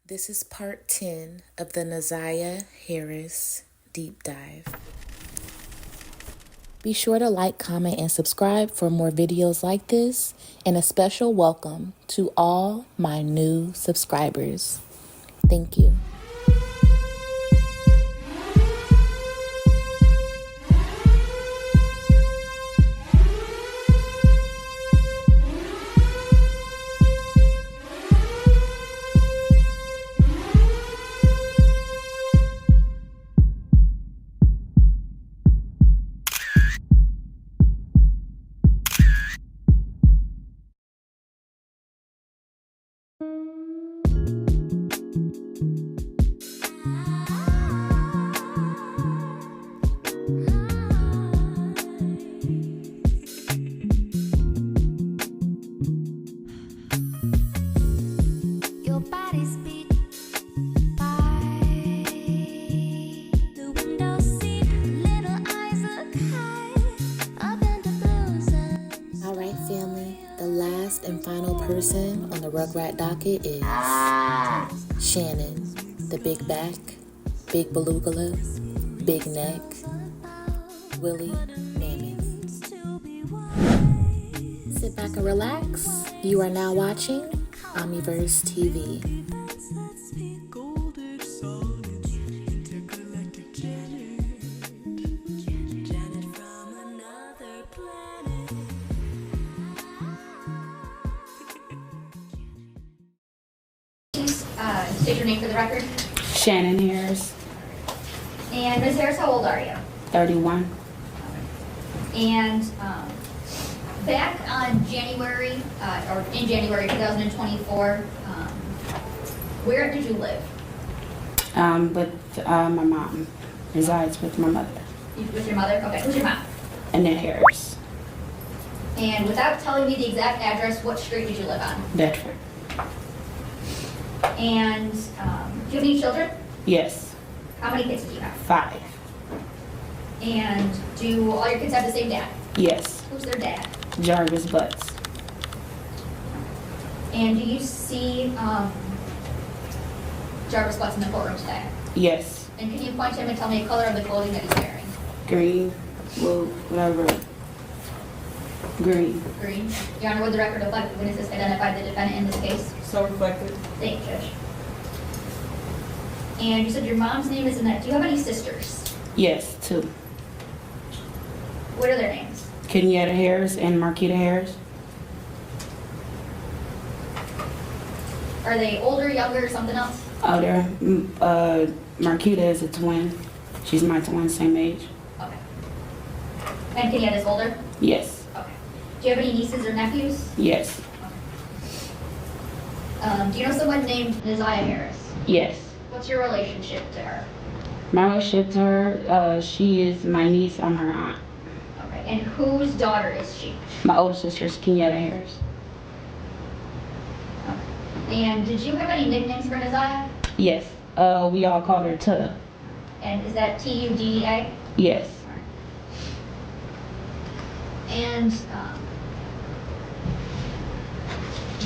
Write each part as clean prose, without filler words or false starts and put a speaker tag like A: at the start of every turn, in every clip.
A: This is part 10 of the Naziah Harris Deep Dive. Be sure to like, comment, and subscribe for more videos like this, and a special welcome to all my new subscribers. Thank you. And final person on the Rugrat docket is Shannon, the big back, big beluga, big neck, Willie Mammoth. Sit back and relax. You are now watching OMIEVERSE TV.
B: State your name for the record.
C: Shannon Harris.
B: And Ms. Harris, how old are you?
C: 31.
B: And back on January, or in January 2024, where did you live?
C: With my mom. Resides with my mother.
B: With your mother? Okay, who's your mom?
C: Annette Harris.
B: And without telling me the exact address, what street did you live on?
C: Bedford.
B: And do you have any children?
C: Yes.
B: How many kids do you have?
C: 5.
B: And do all your kids have the same dad?
C: Yes.
B: Who's their dad?
C: Jarvis Butts.
B: And do you see Jarvis Butts in the courtroom today?
C: Yes.
B: And can you point to him and tell me the color of the clothing that he's wearing?
C: Green, blue, whatever. Green.
B: Green. Your Honor, would the record of witnesses identify the defendant in this case?
D: So reflected.
B: Thank you, Judge. And you said your mom's name is Annette. Do you have any sisters?
C: Yes, 2.
B: What are their names?
C: Kenyatta Harris and Marquita Harris.
B: Are they older, younger, or something else?
C: Oh, they're, Marquita is a twin. She's my twin, same age.
B: Okay. And Kenyatta's older?
C: Yes.
B: Okay. Do you have any nieces or nephews?
C: Yes.
B: Do you know someone named Naziah Harris?
C: Yes.
B: What's your relationship to her?
C: My relationship to her, she is my niece, I'm her aunt.
B: Okay. And whose daughter is she?
C: My older sister is Kenyatta Harris.
B: Okay. And did you have any nicknames for Naziah?
C: Yes. We all called her Tuda.
B: And is that T-U-D-A?
C: Yes.
B: And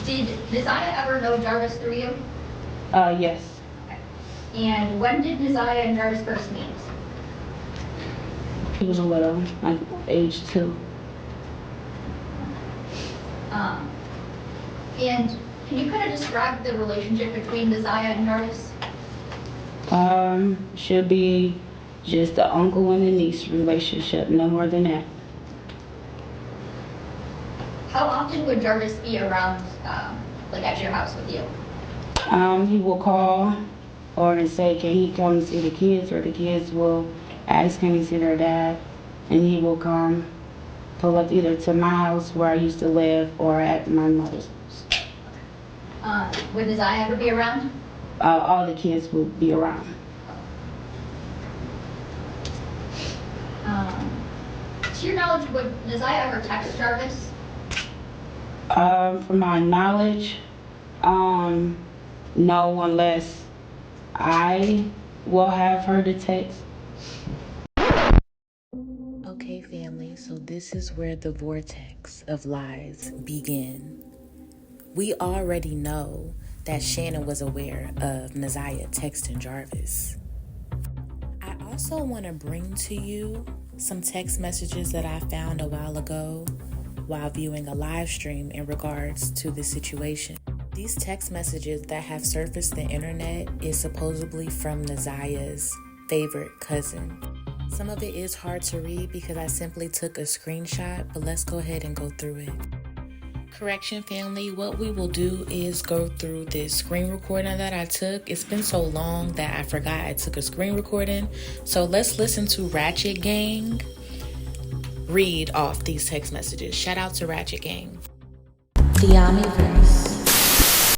B: did Naziah ever know Jarvis through you?
C: Yes.
B: Okay. And when did Naziah and Jarvis first meet?
C: He was a little, like age 2.
B: And can you kind of describe the relationship between Naziah and Jarvis?
C: Should be just the uncle and the niece relationship, no more than that.
B: How often would Jarvis be around, like at your house with you?
C: He will call or say, can he come see the kids, or the kids will ask, can he see their dad? And he will come, pull up either to my house where I used to live or at my mother's house.
B: Would Naziah ever be around?
C: All the kids will be around.
B: To your knowledge, would Naziah ever text Jarvis?
C: From my knowledge, no, unless I will have her to text.
A: Okay, family, so this is where the vortex of lies begin. We already know that Shannon was aware of Naziah texting Jarvis. I also want to bring to you some text messages that I found a while ago while viewing a live stream in regards to this situation. These text messages that have surfaced the internet is supposedly from Naziah's favorite cousin. Some of it is hard to read because I simply took a screenshot, but let's go ahead and go through it. Correction, family, what we will do is go through this screen recording that I took. It's been so long that I forgot I took a screen recording. So let's listen to Ratchet Gang read off these text messages. Shout out to Ratchet Gang.
D: The OMIEVERSE.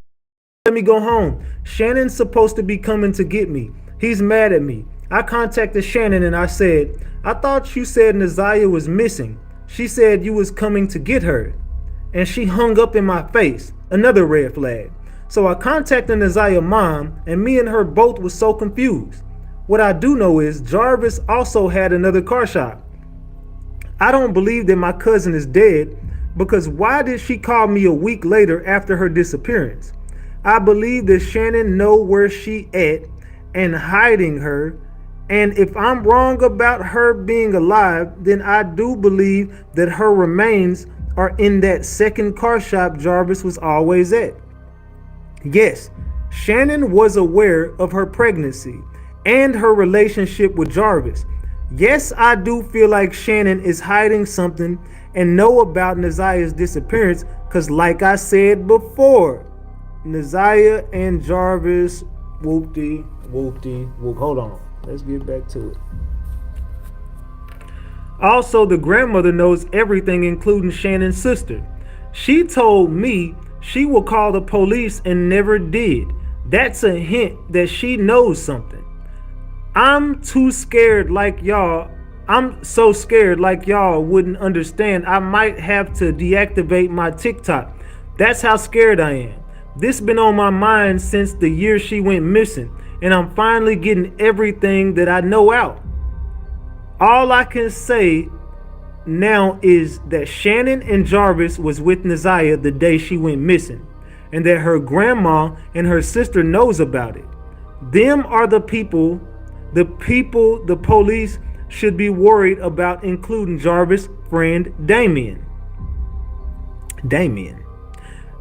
E: Let me go home. Shannon's supposed to be coming to get me. He's mad at me. I contacted Shannon and I said, I thought you said Naziah was missing. She said you was coming to get her. And she hung up in my face. Another red flag. So I contacted Naziah's mom, and me and her both was so confused. What I do know is Jarvis also had another car shop. I don't believe that my cousin is dead, because why did she call me a week later after her disappearance? I believe that Shannon know where she at and hiding her. And if I'm wrong about her being alive, then I do believe that her remains are in that second car shop Jarvis was always at. Yes, Shannon was aware of her pregnancy and her relationship with Jarvis. Yes, I do feel like Shannon is hiding something and know about Naziah's disappearance, because like I said before, Naziah and Jarvis, whoop-de, whoop. Hold on, let's get back to it. Also, the grandmother knows everything, including Shannon's sister. She told me she will call the police and never did. That's a hint that she knows something. I'm so scared like y'all wouldn't understand. I might have to deactivate my TikTok. That's how scared I am. This been on my mind since the year she went missing, and I'm finally getting everything that I know out. All I can say now is that Shannon and Jarvis was with Naziah the day she went missing, and that her grandma and her sister knows about it. Them are the people the police should be worried about, including Jarvis' friend Damien.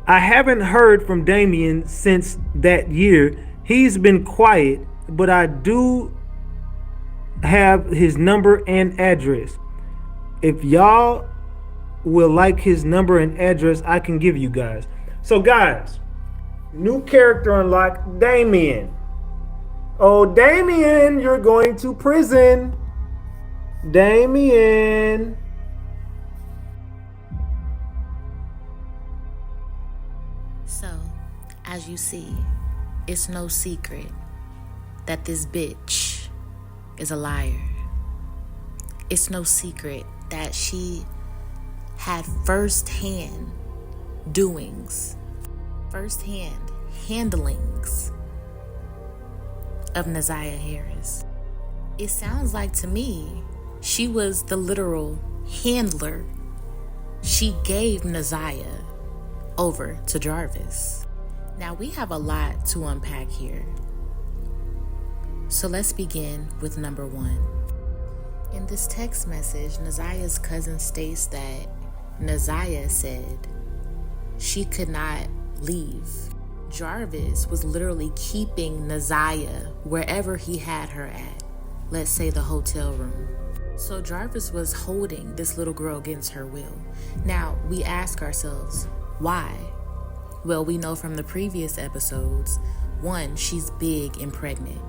E: I haven't heard from Damien since that year. He's been quiet, but I do have his number and address. If y'all will like his number and address, I can give you guys. So guys, new character unlocked, Damien. Oh, Damien, you're going to prison. Damien.
A: So, as you see, it's no secret that this bitch is a liar. It's no secret that she had first-hand doings, first-hand handlings of Naziah Harris. It sounds like to me she was the literal handler. She gave Naziah over to Jarvis. Now we have a lot to unpack here. So let's begin with number one. In this text message, Naziah's cousin states that Naziah said she could not leave. Jarvis was literally keeping Naziah wherever he had her at, let's say the hotel room. So Jarvis was holding this little girl against her will. Now, we ask ourselves, why? Well, we know from the previous episodes, 1, she's big and pregnant.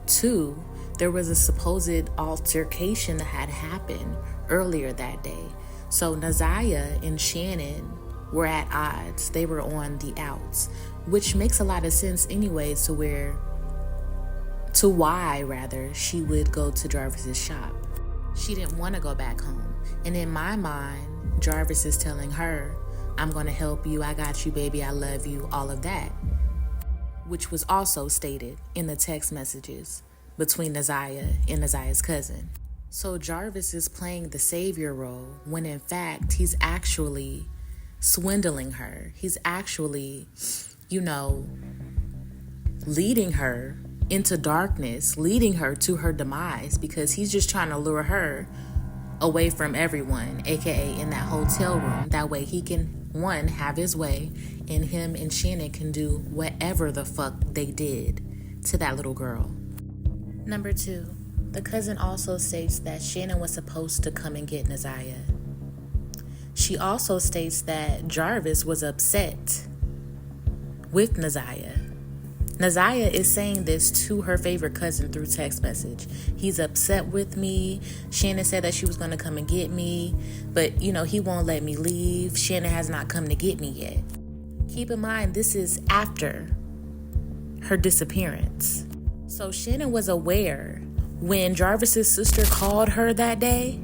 A: 2, there was a supposed altercation that had happened earlier that day. So Naziah and Shannon were at odds. They were on the outs, which makes a lot of sense anyways to why she would go to Jarvis's shop. She didn't want to go back home. And in my mind, Jarvis is telling her, I'm going to help you. I got you, baby. I love you. All of that, which was also stated in the text messages between Naziah and Naziah's cousin. So Jarvis is playing the savior role when in fact he's actually swindling her. He's actually leading her into darkness, leading her to her demise, because he's just trying to lure her away from everyone, aka in that hotel room. That way he can, one, have his way, and him and Shannon can do whatever the fuck they did to that little girl. Number 2, the cousin also states that Shannon was supposed to come and get Naziah. She also states that Jarvis was upset with Naziah. Naziah is saying this to her favorite cousin through text message. He's upset with me. Shannon said that she was going to come and get me, but, he won't let me leave. Shannon has not come to get me yet. Keep in mind, this is after her disappearance. So Shannon was aware when Jarvis's sister called her that day,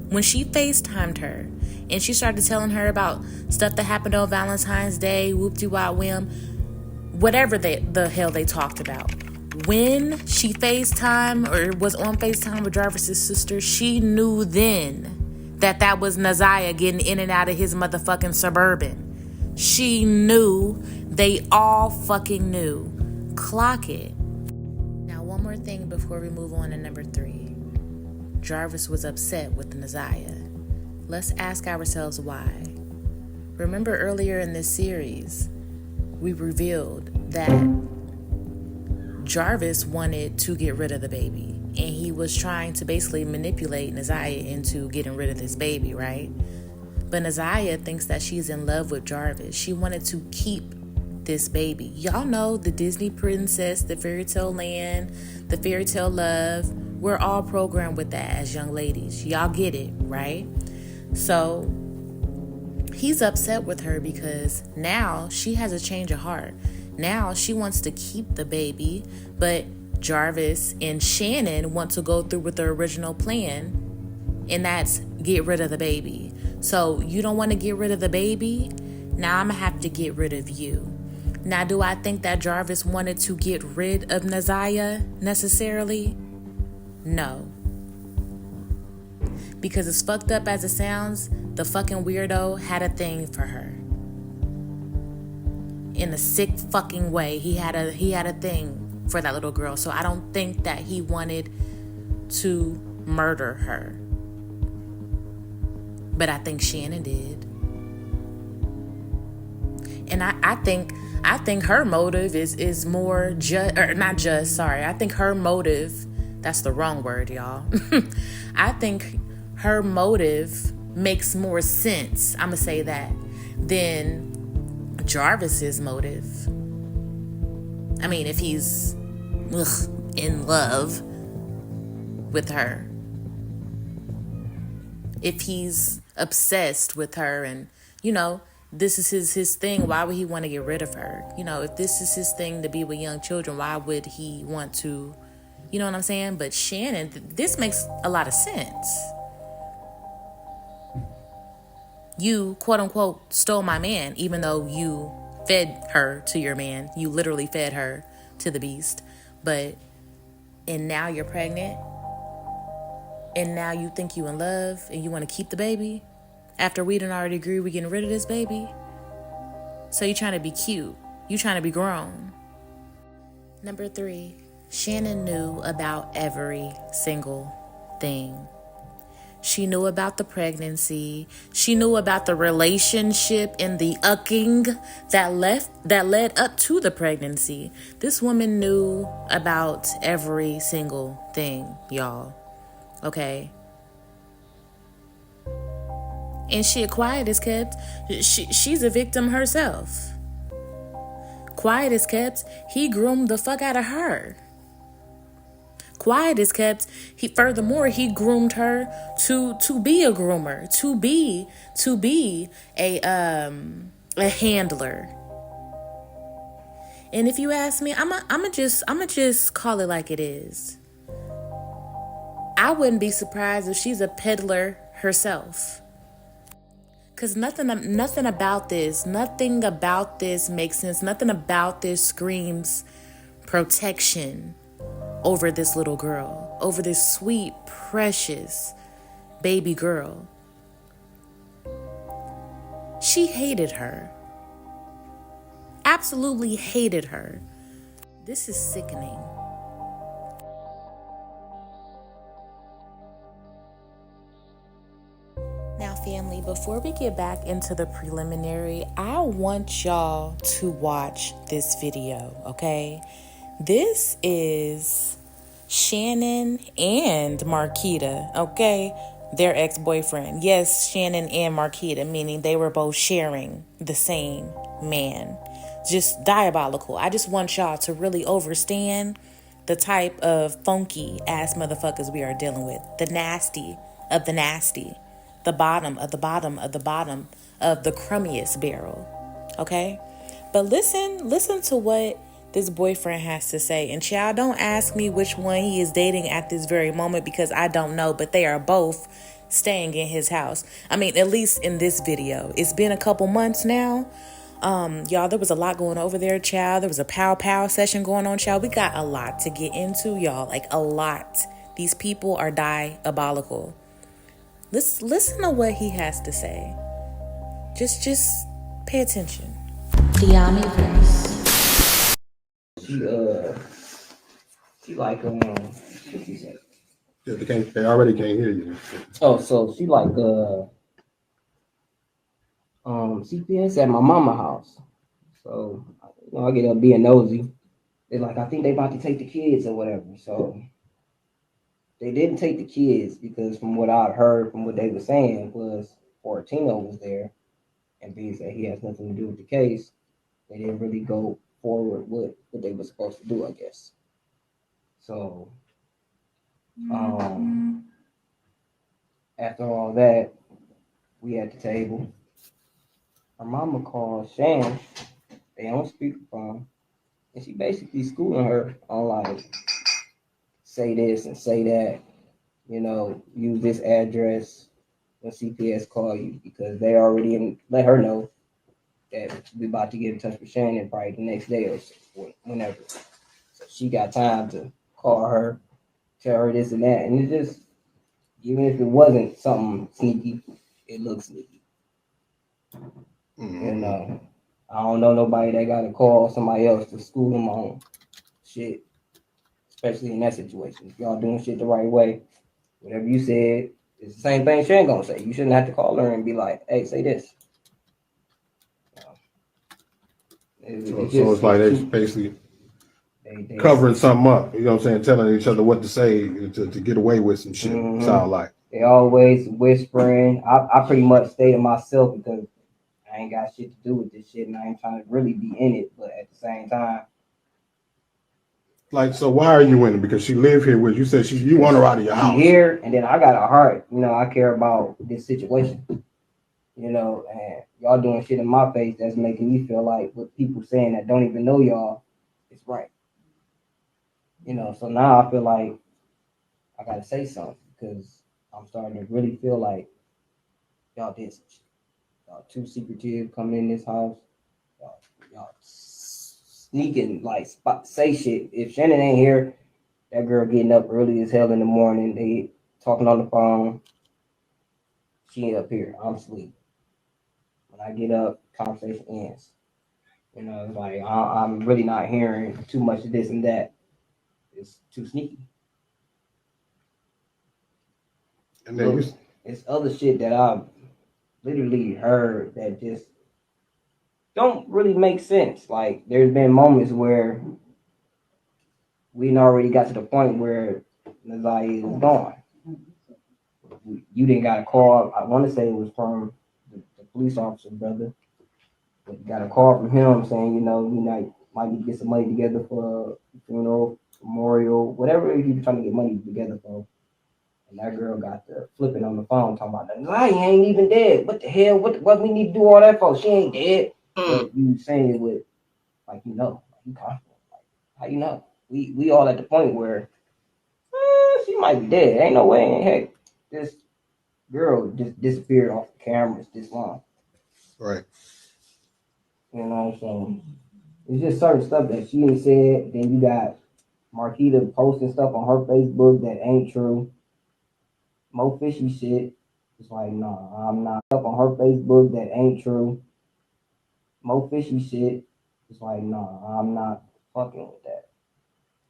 A: when she FaceTimed her and she started telling her about stuff that happened on Valentine's Day, whoop-de-wop-whim, whatever the hell they talked about. When she FaceTime or was on FaceTime with Jarvis's sister, she knew then that was Naziah getting in and out of his motherfucking Suburban. She knew. They all fucking knew. Clock it. Now, one more thing before we move on to number 3. Jarvis was upset with Naziah. Let's ask ourselves why. Remember earlier in this series, we revealed that Jarvis wanted to get rid of the baby, and he was trying to basically manipulate Naziah into getting rid of this baby, right? But Naziah thinks that she's in love with Jarvis. She wanted to keep this baby. Y'all know the Disney princess, the fairy tale land, the fairy tale love. We're all programmed with that as young ladies. Y'all get it, right? So he's upset with her because now she has a change of heart. Now she wants to keep the baby, but Jarvis and Shannon want to go through with the original plan, and that's get rid of the baby. So you don't want to get rid of the baby? Now I'm going to have to get rid of you. Now, do I think that Jarvis wanted to get rid of Naziah necessarily? No. Because as fucked up as it sounds, the fucking weirdo had a thing for her. In a sick fucking way, he had a thing for that little girl. So I don't think that he wanted to murder her. But I think Shannon did. And I think her motive is more I think her motive, that's the wrong word, y'all. I think her motive makes more sense, I'm gonna say that, than Jarvis's motive. I mean, if he's in love with her, if he's obsessed with her, and this is his thing, why would he want to get rid of her? If this is his thing to be with young children, why would he want to, you know what I'm saying? But Shannon, this makes a lot of sense. You, quote unquote, stole my man, even though you fed her to your man. You literally fed her to the beast. And now you're pregnant. And now you think you in love and you want to keep the baby after we done already agreed we getting rid of this baby. So you trying to be cute. You trying to be grown. Number 3, Shannon knew about every single thing. She knew about the pregnancy. She knew about the relationship and the ucking that led up to the pregnancy. This woman knew about every single thing, y'all. Okay? And shit, quiet as kept. She's a victim herself. Quiet as kept. He groomed the fuck out of her. Quiet as kept. He groomed her to be a groomer, to be a handler. And if you ask me, I'ma just call it like it is. I wouldn't be surprised if she's a peddler herself. Because nothing about this makes sense. Nothing about this screams protection over this little girl, over this sweet, precious baby girl. She hated her. absolutely hated her. This is sickening. Now, family, before we get back into the preliminary, I want y'all to watch this video, okay? This is Shannon and Marquita, okay? Their ex-boyfriend. Yes, Shannon and Marquita, meaning they were both sharing the same man. Just diabolical. I just want y'all to really understand the type of funky ass motherfuckers we are dealing with. The nasty of the nasty. The bottom of the bottom of the bottom of the crummiest barrel. Okay? But listen to what this boyfriend has to say. And child, don't ask me which one he is dating at this very moment because I don't know, but they are both staying in his house. I mean, at least in this video. It's been a couple months now. Y'all, there was a lot going over there, child. There was a pow session going on, child. We got a lot to get into, y'all. Like a lot. These people are diabolical. Listen to what he has to say. Just pay attention.
D: The OMIEVERSE.
F: She like what she said.
G: Yeah, they already can't hear you.
F: Oh, so she like CPS at my mama house. So I get up being nosy. They're like, I think they about to take the kids or whatever. So they didn't take the kids because from what I've heard, from what they were saying was Fortino was there, and being that he has nothing to do with the case, they didn't really go forward with what they were supposed to do, I guess. So after all that, we at the table. Her mama called Shannon. They on speakerphone, and she basically schooling her on like say this and say that. Use this address when CPS call you because they already let her know that we about to get in touch with Shannon probably the next day or whenever. So she got time to call her, tell her this and that, and it just even if it wasn't something sneaky, it looks sneaky.
G: Mm-hmm.
F: I don't know nobody that got to call somebody else to school them on shit, especially in that situation. If y'all doing shit the right way, whatever you said, it's the same thing Shannon gonna say. You shouldn't have to call her and be like, "Hey, say this."
G: So it's like they basically covering something up. You know what I'm saying? Telling each other what to say to get away with some shit.
F: Mm-hmm.
G: Sound like
F: they always whispering. I pretty much stay to myself because I ain't got shit to do with this shit, and I ain't trying to really be in it. But at the same time,
G: like, so why are you in it? Because she live here with you. Said you want her out of your house.
F: Here, and then I got a heart. I care about this situation. And y'all doing shit in my face that's making me feel like what people saying that don't even know y'all is right. So now I feel like I gotta say something because I'm starting to really feel like y'all did some shit. Y'all too secretive coming in this house. Y'all sneaking like say shit. If Shannon ain't here, that girl getting up early as hell in the morning. They talking on the phone. She ain't up here. I'm asleep. When I get up, conversation ends. It's like I'm really not hearing too much of this and that. It's too sneaky.
G: And then
F: it's other shit that I've literally heard that just don't really make sense. Like there's been moments where we already got to the point where Nazaire was gone. You didn't got a call. I want to say it was from the police officer brother. But got a call from him saying, we might need to get some money together for a funeral, memorial, whatever he's trying to get money together for. And that girl got the flipping on the phone talking about that. Nazaire ain't even dead. What the hell? What we need to do all that for? She ain't dead. But you saying it with like you confident. Like, how you know? We all at the point where she might be dead. Ain't no way. Heck, this girl just disappeared off the cameras this long.
G: right.
F: So it's just certain stuff that she ain't said. Then you got Marquita posting stuff on her Facebook that ain't true. More fishy shit. It's like, no, I'm not. Stuff on her Facebook that ain't true. More fishy shit. It's like, nah, I'm not fucking with that.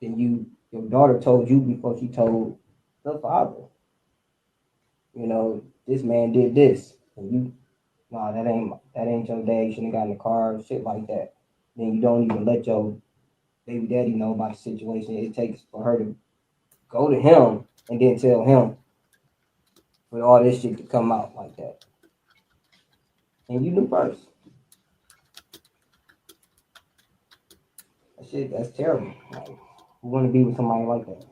F: Then your daughter told you before she told the father, you know, this man did this, and you, nah, that ain't your dad. You shouldn't have got in the car, shit like that. Then you don't even let your baby daddy know about the situation it takes for her to go to him and then tell him for all this shit to come out like that. And you knew first. That shit, that's terrible. Like, who want to be with somebody like that?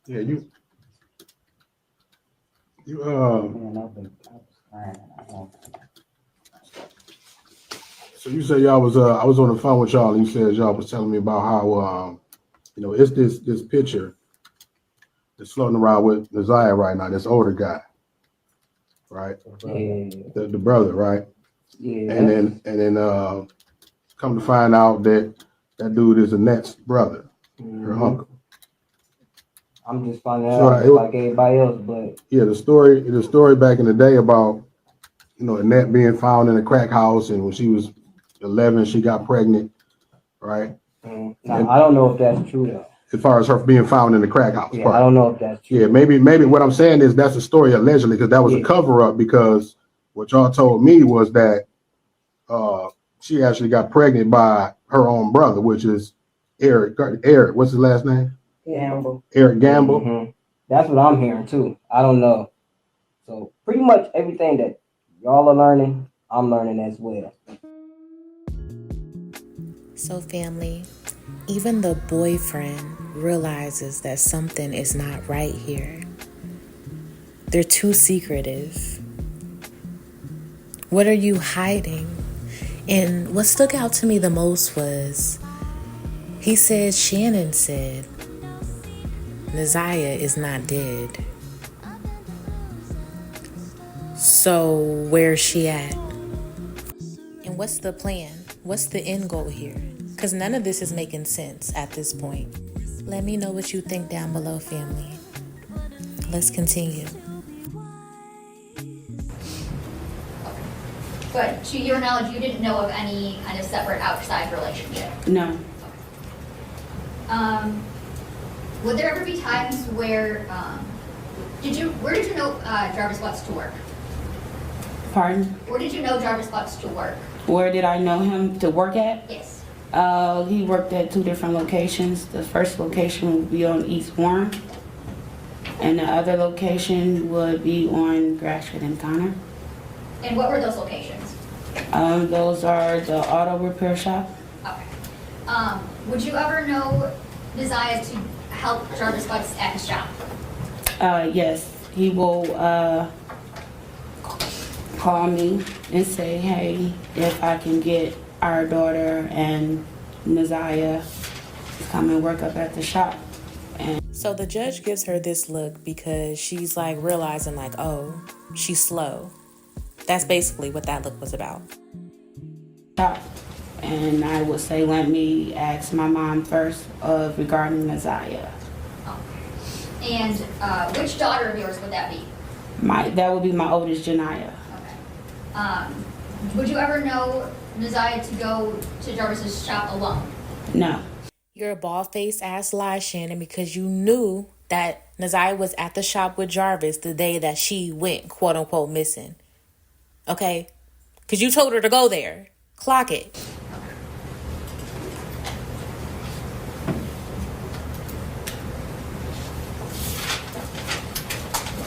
G: Yeah, you so you say y'all was I was on the phone with y'all and you said y'all was telling me about how you know it's this picture that's floating around with Naziah right now, this older guy, right?
F: Yeah.
G: The brother, right?
F: Yeah.
G: And then come to find out that dude is Annette's brother, her uncle.
F: I'm just finding out like everybody else, but
G: yeah, the story back in the day about, you know, Annette being found in a crack house, and when she was 11, she got pregnant, right?
F: Now, I don't know if that's true though.
G: As far as her being found in the crack house,
F: yeah, I don't know if that's true.
G: Yeah, maybe what I'm saying is that's a story allegedly, because that was a cover up, because what y'all told me was that she actually got pregnant by her own brother, which is Eric, what's his last name?
F: Gamble.
G: Eric Gamble.
F: Mm-hmm. That's what I'm hearing too. I don't know. So pretty much everything that y'all are learning, I'm learning as well.
A: So family, even the boyfriend realizes that something is not right here. They're too secretive. What are you hiding? And what stuck out to me the most was, Shannon said, Naziah is not dead. So where's she at? And what's the plan? What's the end goal here? Because none of this is making sense at this point. Let me know what you think down below, family. Let's continue.
B: But to your knowledge, you didn't know of any kind of separate outside relationship?
C: No.
B: Would there ever be times where, where did you know Jarvis Butts to work?
C: Pardon?
B: Where did you know Jarvis Butts to work?
C: Where did I know him to work at?
B: Yes.
C: He worked at 2 different locations. The first location would be on East Warren, and the other location would be on Grashford and Connor.
B: And what were those locations?
C: Those are the auto repair shop.
B: Okay. Would you ever know Naziah to help Jarvis Butts at his shop?
C: Yes, he will call me and say, hey, if I can get our daughter and Naziah to come and work up at the shop. And
A: so the judge gives her this look because she's like realizing like, oh, she's slow. That's basically what that look was about.
C: And I would say, let me ask my mom first regarding Naziah.
B: Okay. And which daughter of yours would that be?
C: That would be my oldest, Janiyah.
B: Okay. Would you ever know Naziah to go to Jarvis's shop alone?
C: No.
A: You're a bald-faced ass lie, Shannon, because you knew that Naziah was at the shop with Jarvis the day that she went, quote unquote, missing. Okay? Because you told her to go there. Clock it.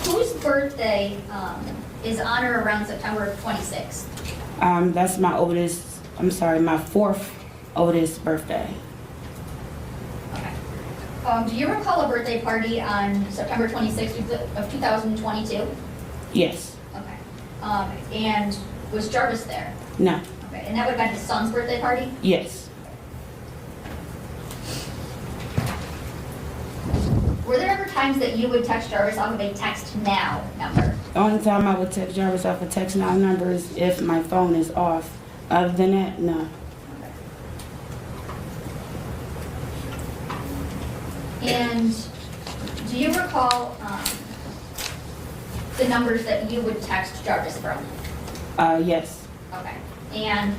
B: Whose birthday is on or around September 26th?
C: That's my my 4th oldest birthday.
B: Okay. Do you recall a birthday party on September 26th of 2022?
C: Yes.
B: Okay. And was Jarvis there?
C: No.
B: Okay. And that would have been his son's birthday party?
C: Yes.
B: Were there ever times that you would text Jarvis off of a text now number?
C: The only time I would text Jarvis off a text now number is if my phone is off. Other than that, no.
B: Okay. And do you recall the numbers that you would text Jarvis from?
C: Yes.
B: Okay. And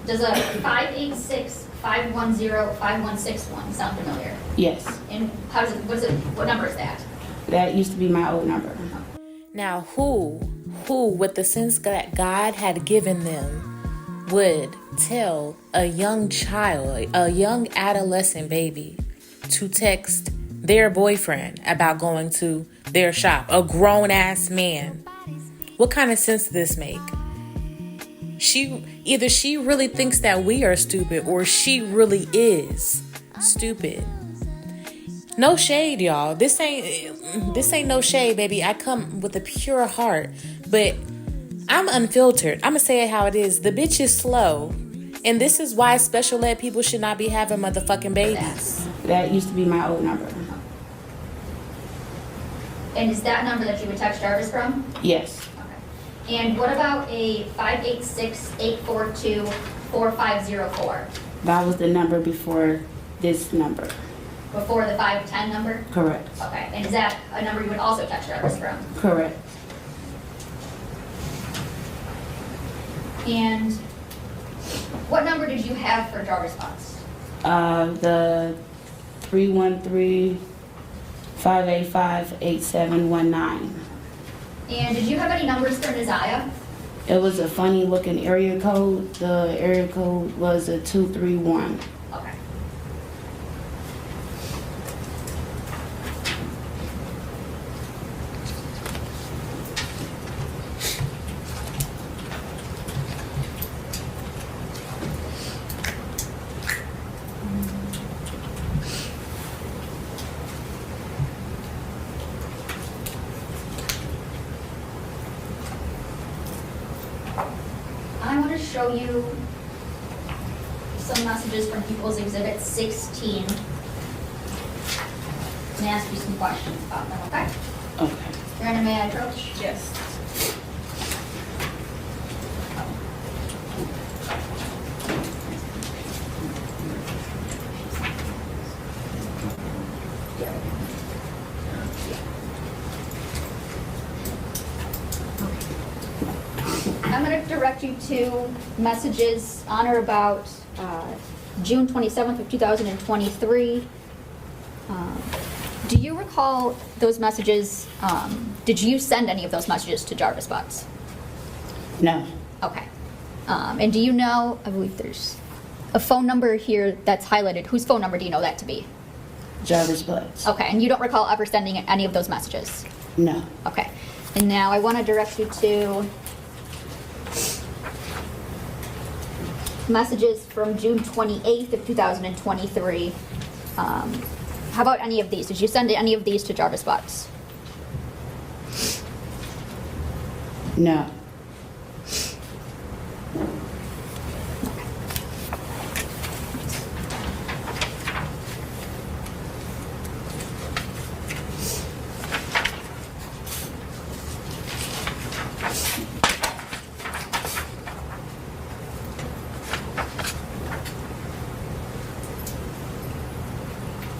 B: does a 586-510-5161 sound familiar?
C: Yes.
B: And what number is that?
C: That used to be my old number.
A: Now, who with the sense that God had given them would tell a young child, a young adolescent baby, to text their boyfriend about going to their shop, a grown-ass man? What kind of sense does this make? Either she really thinks that we are stupid, or she really is stupid. No shade, y'all. This ain't no shade, baby. I come with a pure heart, but I'm unfiltered. I'm gonna say it how it is. The bitch is slow, and this is why special ed people should not be having motherfucking babies.
C: That used to be my old number.
B: And is that number that you would text Jarvis from?
C: Yes.
B: Okay. And what about a 586-842-4504?
C: That was the number before this number.
B: Before the 510 number?
C: Correct.
B: Okay. And is that a number you would also text Jarvis from?
C: Correct.
B: And what number did you have for Jarvis Spots?
C: The 313-585-8719.
B: And did you have any numbers for Neziah?
C: It was a funny looking area code. The area code was a 231.
B: Okay. I want to show you some messages from People's Exhibit 16 and ask you some questions about them, okay?
C: Okay.
B: Brandon, may I approach?
H: Yes.
B: I'm going to direct you to messages on or about June 27th of 2023. Do you recall those messages? Did you send any of those messages to Jarvis Bots?
C: No.
B: Okay. And do you know, I believe there's a phone number here that's highlighted. Whose phone number do you know that to be?
C: Jarvis Butts.
B: Okay, and you don't recall ever sending any of those messages?
C: No.
B: Okay. And now I want to direct you to messages from June 28th of 2023. How about any of these? Did you send any of these to Jarvis Bots?
C: No.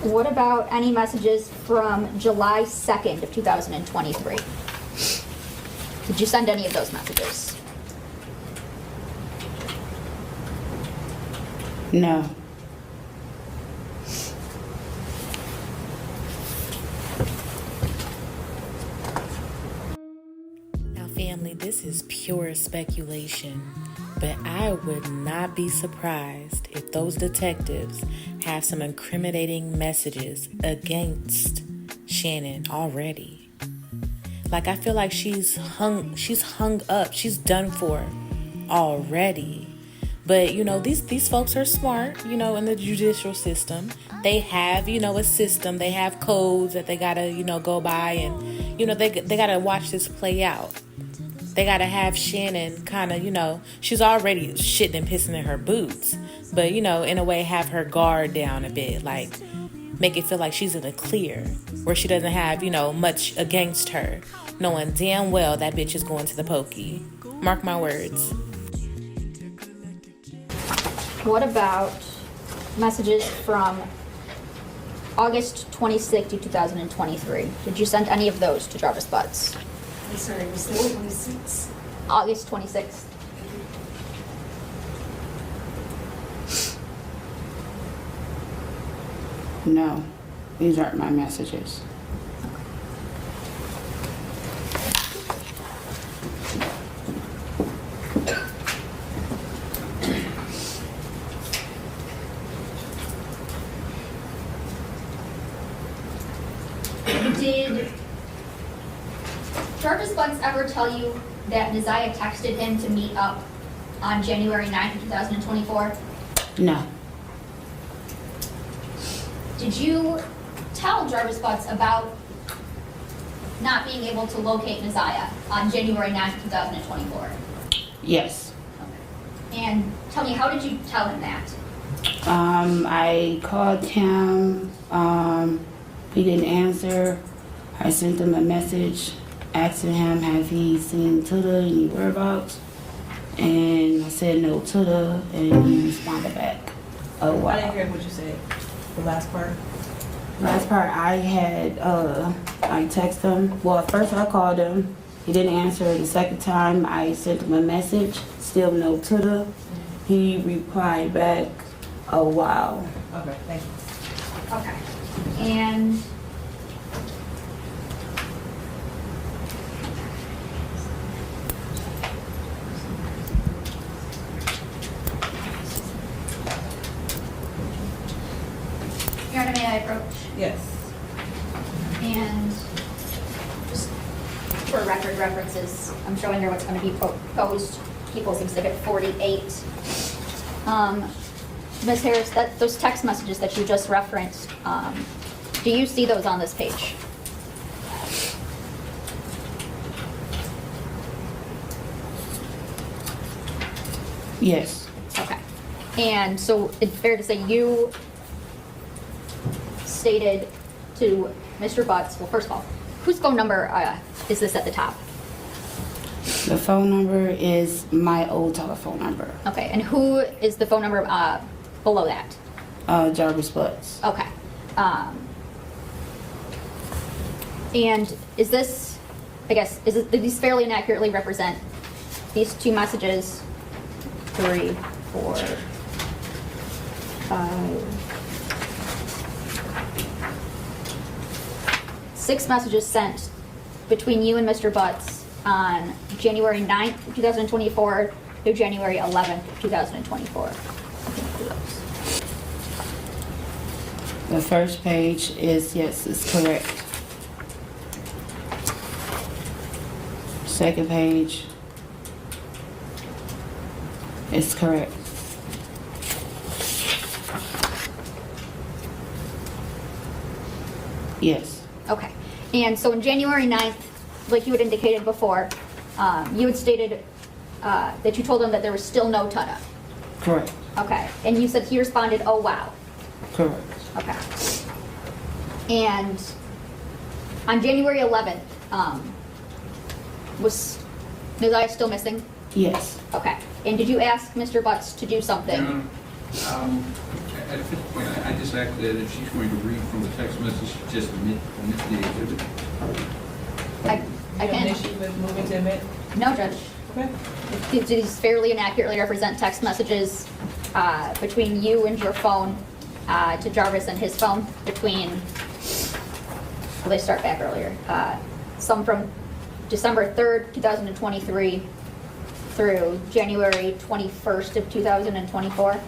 B: What about any messages from July 2nd of 2023? Did you send any of those messages?
C: No.
A: Now, family, this is pure speculation, but I would not be surprised if those detectives have some incriminating messages against Shannon already. Like, I feel like she's hung up, she's done for already. But, you know, these folks are smart, you know, in the judicial system. They have, you know, a system. They have codes that they gotta, you know, go by, and, you know, they gotta watch this play out. They gotta have Shannon kind of, you know, she's already shitting and pissing in her boots. But, you know, in a way, have her guard down a bit. Like, make it feel like she's in the clear, where she doesn't have, you know, much against her, knowing damn well that bitch is going to the pokey. Mark my words.
B: What about messages from August 26th, 2023? Did you send any of those to Jarvis Butts?
H: I'm sorry, was there 26?
B: August 26th.
C: No, these aren't my messages.
B: Did Jarvis Butts ever tell you that Neziah texted him to meet up on January 9th, 2024?
C: No,
B: Did you tell Jarvis Butts about not being able to locate Neziah on January 9th, 2024?
C: yes.
B: And tell me, how did you tell him that?
C: I called him, he didn't answer. I sent him a message asking him, have he seen Tuda, any whereabouts? And I said no Tuda, and he responded back, oh wow.
H: I didn't hear what you said, the last part.
C: Last part, I had, I texted him. Well, at first I called him. He didn't answer. The second time, I sent him a message. Still no Tuda. He replied back, oh, wow.
H: Okay, thank you.
B: Okay. And Your Honor, may I approach?
H: Yes.
B: And just for record references, I'm showing her what's going to be proposed, People's Exhibit 48. Ms. Harris, those text messages that you just referenced, do you see those on this page?
C: Yes.
B: Okay. And so it's fair to say you stated to Mr. Butts, well, first of all, whose phone number is this at the top?
C: The phone number is my old telephone number.
B: Okay, and who is the phone number below that?
C: Jarvis Butts.
B: Okay. And is this, I guess, do these fairly and accurately represent these two messages? 3, 4, 5. 6 messages sent between you and Mr. Butts on January 9th, 2024 through January 11th, 2024.
C: The first page is, yes, it's correct. Second page is correct. Yes.
B: Okay. And so on January 9th, like you had indicated before, you had stated that you told him that there was still no Tuna.
C: Correct.
B: Okay. And you said he responded, oh, wow.
C: Correct.
B: Okay. And on January 11th, was Neziah still missing?
C: Yes.
B: Okay. And did you ask Mr. Butts to do something?
I: At this point, I just asked that if she's going to read from the text message, just omit the exhibit.
B: I
H: You have an
B: can.
H: issue with moving to admit?
B: No, Judge.
H: Okay.
B: Do these fairly and accurately represent text messages between you and your phone to Jarvis and his phone between, well, they start back earlier, some from December 3rd, 2023 through January 21st of 2024?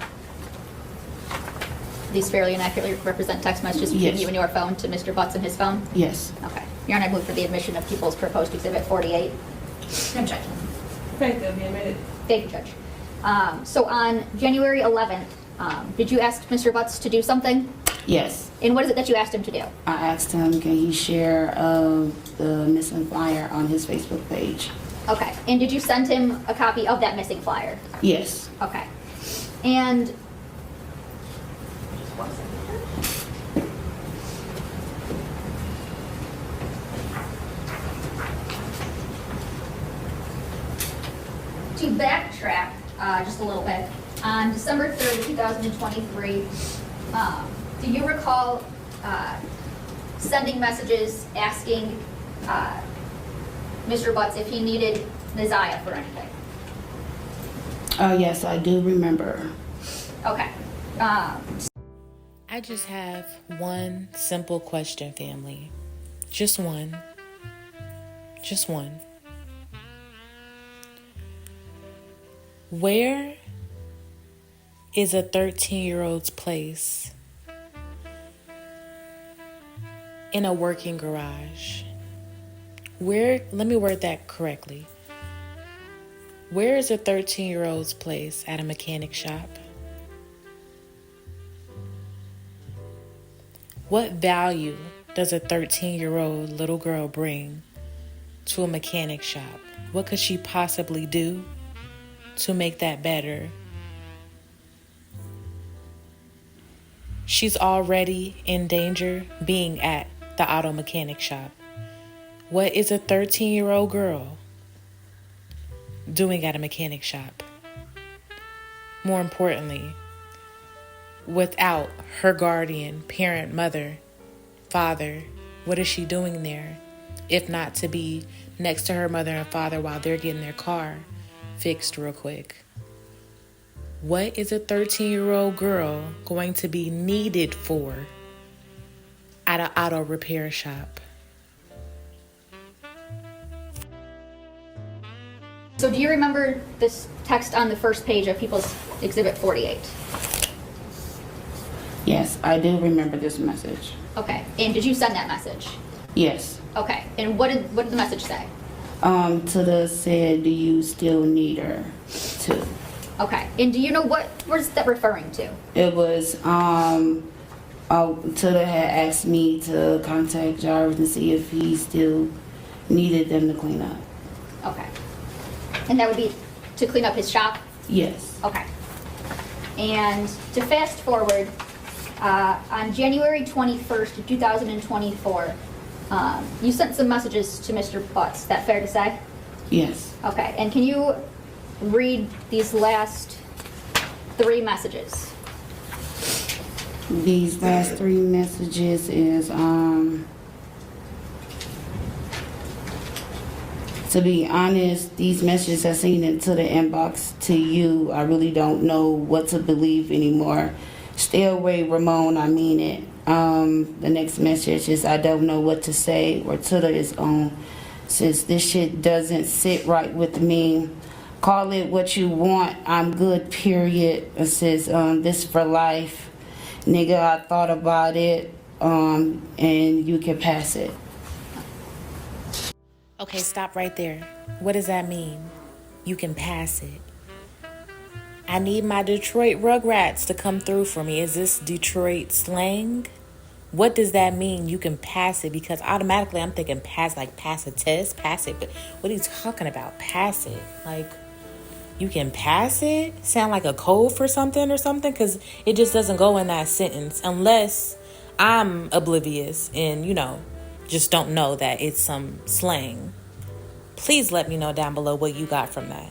B: These fairly and accurately represent text messages between
C: Yes.
B: you and your phone to Mr. Butts and his phone?
C: Yes.
B: Okay. Your Honor, I move for the admission of People's Proposed Exhibit 48. Objection.
H: Okay, they'll be admitted.
B: Thank you, Judge. So on January 11th, did you ask Mr. Butts to do something?
C: Yes.
B: And what is it that you asked him to do?
C: I asked him, can he share the missing flyer on his Facebook page?
B: Okay. And did you send him a copy of that missing flyer?
C: Yes.
B: Okay. And to backtrack just a little bit, on December 3rd, 2023, do you recall sending messages asking Mr. Butts if he needed Neziah for anything?
C: Oh, yes, I do remember.
B: Okay.
A: I just have one simple question, family. Just one. Just one. Where is a 13-year-old's place in a working garage? Let me word that correctly. Where is a 13-year-old's place at a mechanic shop? What value does a 13-year-old little girl bring to a mechanic shop? What could she possibly do to make that better? She's already in danger being at the auto mechanic shop. What is a 13-year-old girl doing at a mechanic shop? More importantly, without her guardian, parent, mother, father, what is she doing there? If not to be next to her mother and father while they're getting their car fixed real quick. What is a 13-year-old girl going to be needed for at an auto repair shop?
B: So do you remember this text on the first page of People's Exhibit 48?
C: Yes, I do remember this message.
B: Okay. And did you send that message?
C: Yes.
B: Okay. And what did the message say?
C: Tada said, do you still need her too?
B: Okay. And do you know what is that referring to?
C: It was, Tada had asked me to contact Jarvis and see if he still needed them to clean up.
B: Okay. And that would be to clean up his shop?
C: Yes.
B: Okay. And to fast forward, on January 21st, 2024, you sent some messages to Mr. Butts. Is that fair to say?
C: Yes.
B: Okay. And can you read these last 3 messages?
C: These last 3 messages is, to be honest, these messages I seen into the inbox to you. I really don't know what to believe anymore. Stay away, Ramon. I mean it. The next message is I don't know what to say, or Tada is on. Says this shit doesn't sit right with me. Call it what you want. I'm good, period. It says this for life. Nigga, I thought about it, and you can pass it.
A: Okay, stop right there. What does that mean? You can pass it. I need my Detroit Rugrats to come through for me. Is this Detroit slang? What does that mean? You can pass it? Because automatically I'm thinking pass, like pass a test, pass it. But what are you talking about? Pass it. Like, you can pass it? Sound like a code for something or something? Because it just doesn't go in that sentence unless I'm oblivious and, just don't know that it's some slang. Please let me know down below what you got from that.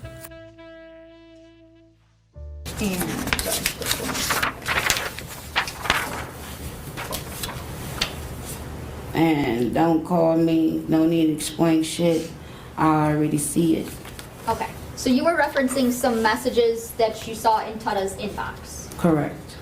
C: And don't call me. No need to explain shit. I already see it.
B: Okay. So you were referencing some messages that you saw in Tada's inbox.
C: Correct.